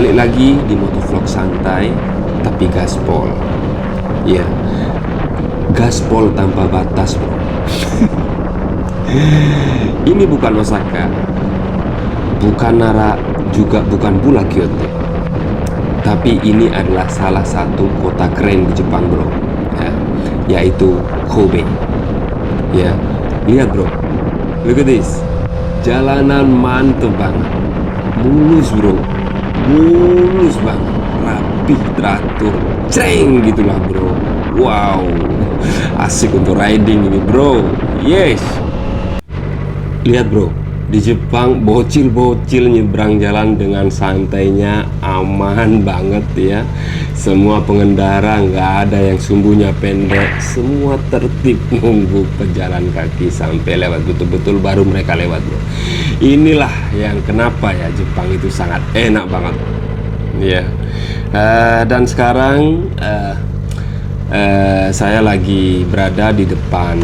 balik lagi di motovlog santai tapi gaspol. Ya, gaspol tanpa batas, bro. Ini bukan Osaka, bukan Nara, juga bukan pula Kyoto. Tapi ini adalah salah satu kota keren di Jepang, bro. Ya, yaitu Kobe. Ya, lihat bro, look at this. Jalanan mantep banget, mulus bro, mulus banget, rapi, teratur, ceng gitulah bro. Wow, asik untuk riding ini bro. Yes. Lihat bro, di Jepang bocil-bocil nyebrang jalan dengan santainya, aman banget ya. Semua pengendara nggak ada yang sumbunya pendek, semua tertib nunggu pejalan kaki sampai lewat betul-betul baru mereka lewat bro. Inilah yang kenapa ya Jepang itu sangat enak banget ya. Dan sekarang saya lagi berada di depan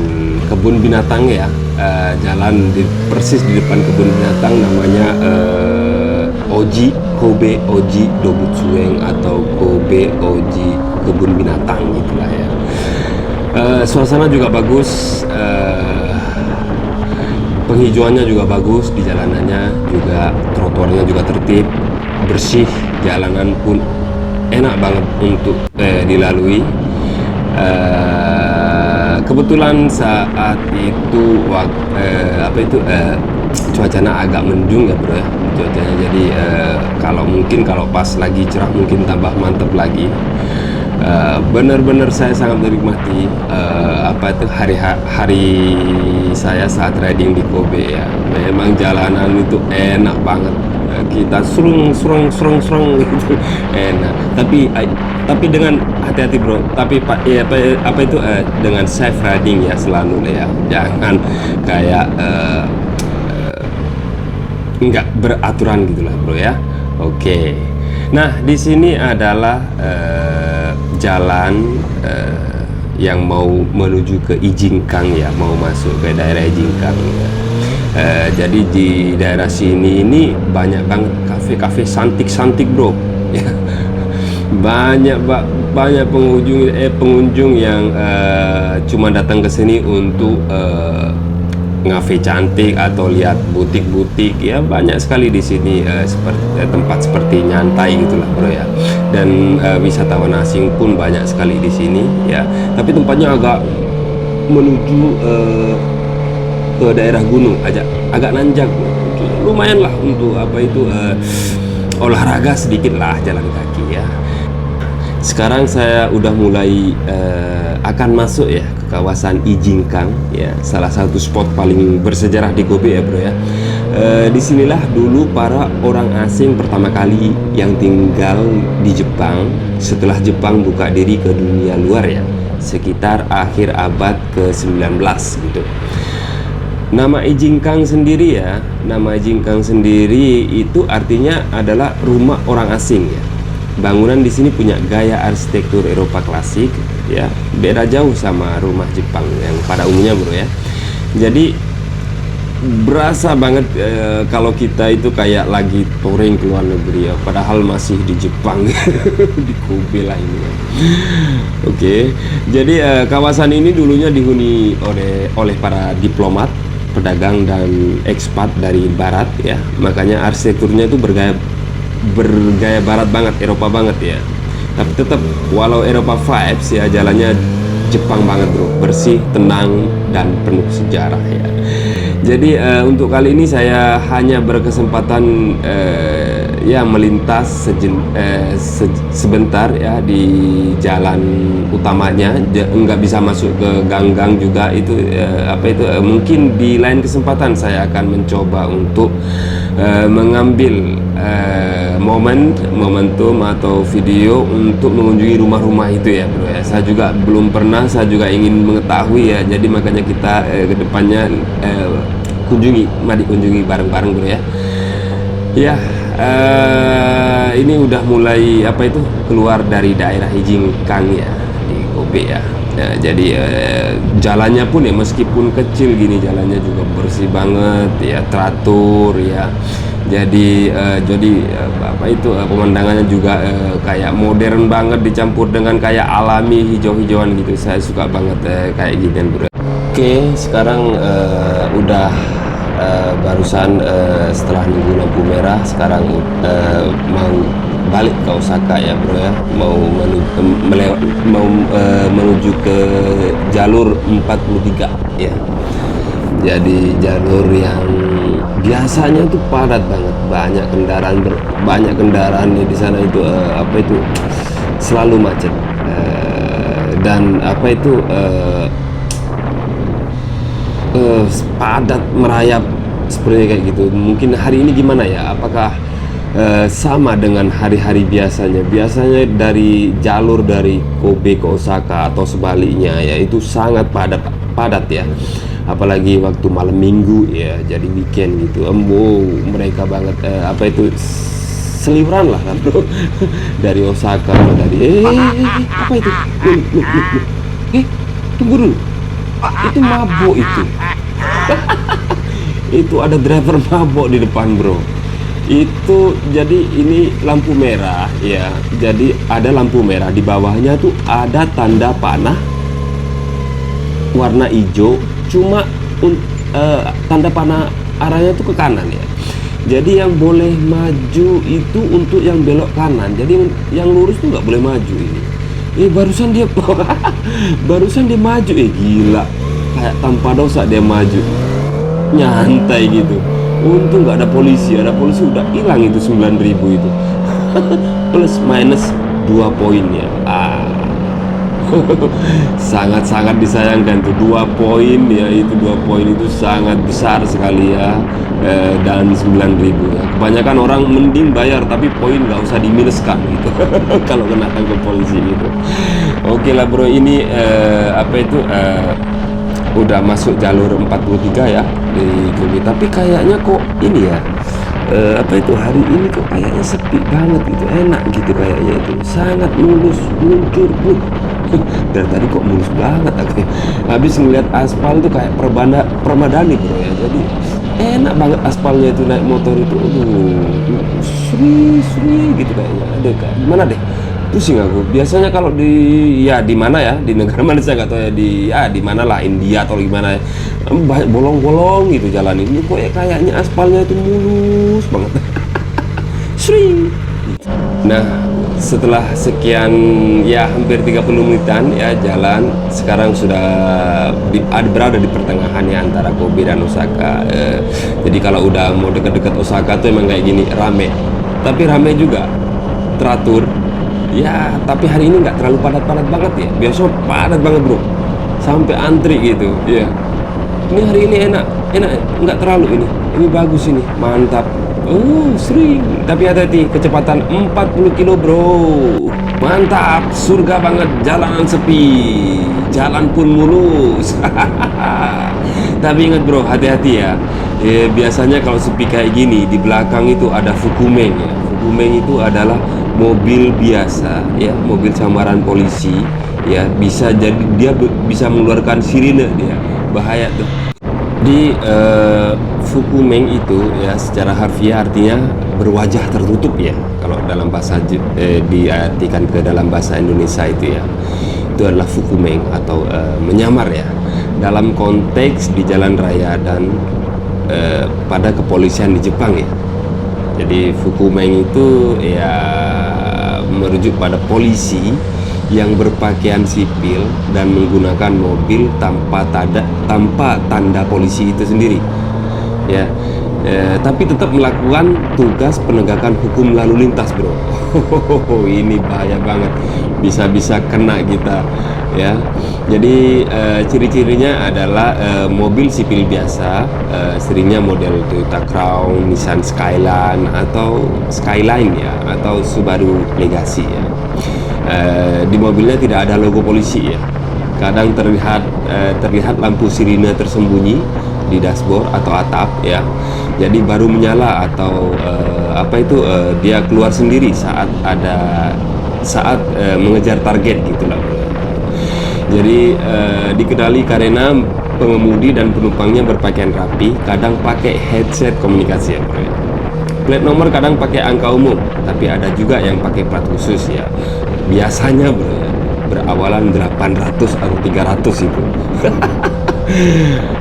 kebun binatang ya. Jalan persis di depan kebun binatang, namanya Oji, Kobe Oji Dobutsueng atau Kobe Oji kebun binatang gitulah ya. Suasana juga bagus, penghijauannya juga bagus, di jalanannya juga, trotoarnya juga tertib, bersih, jalanan pun enak banget untuk dilalui. Kebetulan saat itu cuacanya agak mendung ya bro ya, cuacanya. Jadi kalau pas lagi cerah mungkin tambah mantep lagi. Bener-bener saya sangat menikmati hari saya saat riding di Kobe ya. Memang jalanan itu enak banget, kita serung gitu, enak. Tapi dengan hati-hati bro, tapi dengan safe riding ya selalu ya, jangan kayak nggak beraturan gitulah bro ya. Oke. Nah di sini adalah jalan yang mau menuju ke Ijinkan ya, mau masuk ke daerah Ijinkan ya. Jadi di daerah sini ini banyak banget kafe-kafe santik bro ya. banyak pengunjung yang cuma datang ke sini untuk ngafe cantik atau lihat butik-butik ya. Banyak sekali di sini tempat seperti nyantai gitulah bro ya. Dan wisatawan asing pun banyak sekali di sini ya. Tapi tempatnya agak menuju ke daerah gunung, agak nanjak, lumayan lah untuk olahraga sedikit lah, jalan kaki ya. Sekarang saya udah mulai akan masuk ya ke kawasan Ijinkan ya, salah satu spot paling bersejarah di Kobe ya bro ya. Disinilah dulu para orang asing pertama kali yang tinggal di Jepang setelah Jepang buka diri ke dunia luar ya, sekitar akhir abad ke-19 gitu. Nama Ijinkan sendiri ya, nama Ijinkan sendiri itu artinya adalah rumah orang asing ya. Bangunan di sini punya gaya arsitektur Eropa klasik ya, beda jauh sama rumah Jepang yang pada umumnya bro ya. Jadi berasa banget kalau kita itu kayak lagi touring ke luar negeri ya, padahal masih di Jepang di Kobe lah ini ya. Oke. Jadi kawasan ini dulunya dihuni oleh para diplomat, pedagang dan ekspat dari barat ya. Makanya arsitekturnya itu bergaya barat banget, Eropa banget ya. Tapi tetap walau Eropa vibes ya, jalannya Jepang banget bro, bersih, tenang dan penuh sejarah ya. Jadi untuk kali ini saya hanya berkesempatan ya melintas sebentar ya di jalan utamanya, nggak bisa masuk ke gang-gang juga itu. Mungkin di lain kesempatan saya akan mencoba untuk mengambil momentum atau video untuk mengunjungi rumah-rumah itu ya bro ya. Saya juga belum pernah, saya juga ingin mengetahui ya. Jadi makanya kita kedepannya mari kunjungi bareng-bareng bro ya. Ya, ini udah mulai keluar dari daerah Ijinkan ya di Kobe ya. Nah, jadi jalannya pun ya meskipun kecil gini, jalannya juga bersih banget ya, teratur ya. Jadi apa itu pemandangannya juga kayak modern banget dicampur dengan kayak alami hijau-hijauan gitu. Saya suka banget kayak ginian bro. Oke, sekarang udah barusan setelah nunggu lampu merah, sekarang mau balik ke Osaka ya bro ya, mau menuju ke jalur 43 ya. Jadi jalur yang biasanya itu padat banget, banyak kendaraan di sana itu apa itu selalu macet. Dan apa itu padat merayap seperti kayak gitu. Mungkin hari ini gimana ya? Apakah sama dengan hari-hari biasanya? Biasanya dari jalur dari Kobe ke Osaka atau sebaliknya ya itu sangat padat ya. Apalagi waktu malam minggu ya, jadi weekend gitu. Mereka banget apa itu seliburan lah bro. Dari Osaka dari apa itu? Tunggu dulu. Itu mabuk itu. Itu ada driver mabuk di depan bro. Itu jadi ini lampu merah ya. Jadi ada lampu merah, di bawahnya tuh ada tanda panah warna hijau. Cuma tanda panah arahnya tuh ke kanan ya. Jadi yang boleh maju itu untuk yang belok kanan. Jadi yang lurus tuh nggak boleh maju ini. Barusan dia barusan dia maju, gila, kayak tanpa dosa dia maju, nyantai gitu. Untung nggak ada polisi udah hilang itu 9.000 itu. Plus minus 2 poinnya. Sangat-sangat disayangkan tuh 2 poin ya, itu 2 poin itu sangat besar sekali ya. Dan 9.000 ya. Kebanyakan orang mending bayar tapi poin nggak usah diminuskan gitu. Kalau kena tangkap polisi gitu. Oke lah bro, ini apa itu udah masuk jalur 43 ya di Kobe. Tapi kayaknya kok ini ya apa itu hari ini kok kayaknya sepi banget gitu, enak gitu kayaknya, itu sangat mulus meluncur bro. Dari tadi kok mulus banget aku ya. Habis ngeliat aspal tuh kayak permadani bro ya, jadi enak banget aspalnya itu, naik motor itu sri gitu kayaknya. Ada kayak gimana deh, pusing aku. Biasanya kalau di mana ya, di negara mana saya nggak tahu ya, di mana lah, India atau gimana ya, banyak bolong-bolong gitu jalan ini. Kok ya kayaknya aspalnya itu mulus banget. Sri. Nah, setelah sekian ya hampir 30 menitan ya jalan, sekarang sudah berada di pertengahan ya antara Kobe dan Osaka. Jadi kalau udah mau deket-deket Osaka tuh emang kayak gini, rame. Tapi rame juga teratur. Ya, tapi hari ini nggak terlalu padat-padat banget ya. Biasa padat banget bro, sampai antri gitu. Ya, ini hari ini enak, nggak terlalu ini bagus ini, mantap. Sering. Tapi hati-hati, kecepatan 40 kilo bro. Mantap, surga banget, jalanan sepi, jalan pun mulus. Tapi ingat bro, hati-hati ya. Biasanya kalau sepi kayak gini, di belakang itu ada Fukumeng ya. Fukumeng itu adalah mobil biasa ya, mobil samaran polisi ya, bisa jadi dia bisa mengeluarkan sirine dia, bahaya tuh. Di Fukumeng itu ya secara harfiah artinya berwajah tertutup ya, kalau dalam bahasa diartikan ke dalam bahasa Indonesia itu ya, itu adalah Fukumeng atau menyamar ya, dalam konteks di jalan raya dan pada kepolisian di Jepang ya. Jadi Fukumeng itu ya merujuk pada polisi yang berpakaian sipil dan menggunakan mobil tanpa tanda polisi itu sendiri ya, tapi tetap melakukan tugas penegakan hukum lalu lintas bro. Ini bahaya banget, bisa-bisa kena kita ya. Jadi ciri-cirinya adalah mobil sipil biasa, seringnya model Toyota Crown, Nissan Skyline atau Skyline ya, atau Subaru Legacy ya. Di mobilnya tidak ada logo polisi ya. Kadang terlihat lampu sirine tersembunyi di dashboard atau atap ya. Jadi baru menyala atau dia keluar sendiri saat mengejar target gitulah. Jadi dikenali karena pengemudi dan penumpangnya berpakaian rapi, kadang pakai headset komunikasi ya bro. Plat nomor kadang pakai angka umum, tapi ada juga yang pakai plat khusus ya. Biasanya bro ya, berawalan 800 atau 300 itu.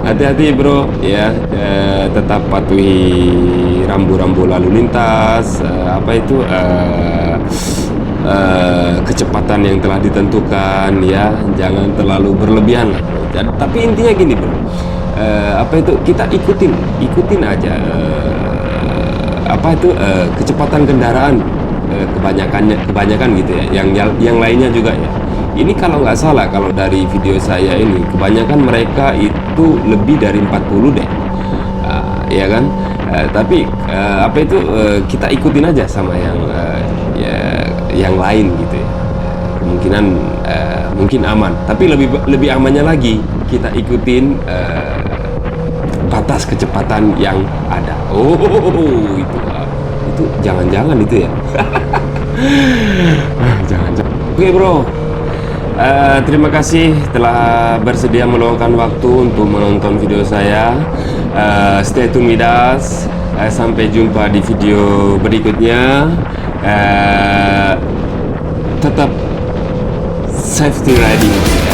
Hati-hati bro ya, tetap patuhi rambu-rambu lalu lintas, kecepatan yang telah ditentukan ya, jangan terlalu berlebihan lah bro. Tapi intinya gini bro, kita ikutin aja kecepatan kendaraan, kebanyakan gitu ya, yang lainnya juga ya. Ini kalau nggak salah, kalau dari video saya ini kebanyakan mereka itu lebih dari 40 deh, ya kan. Tapi kita ikutin aja sama yang lain gitu ya. Kemungkinan mungkin aman, tapi lebih amannya lagi kita ikutin batas kecepatan yang ada. Itu jangan-jangan itu ya. Jangan-jangan. Oke bro, terima kasih telah bersedia meluangkan waktu untuk menonton video saya. Stay tune with us. Sampai jumpa di video berikutnya. Tetap safety riding.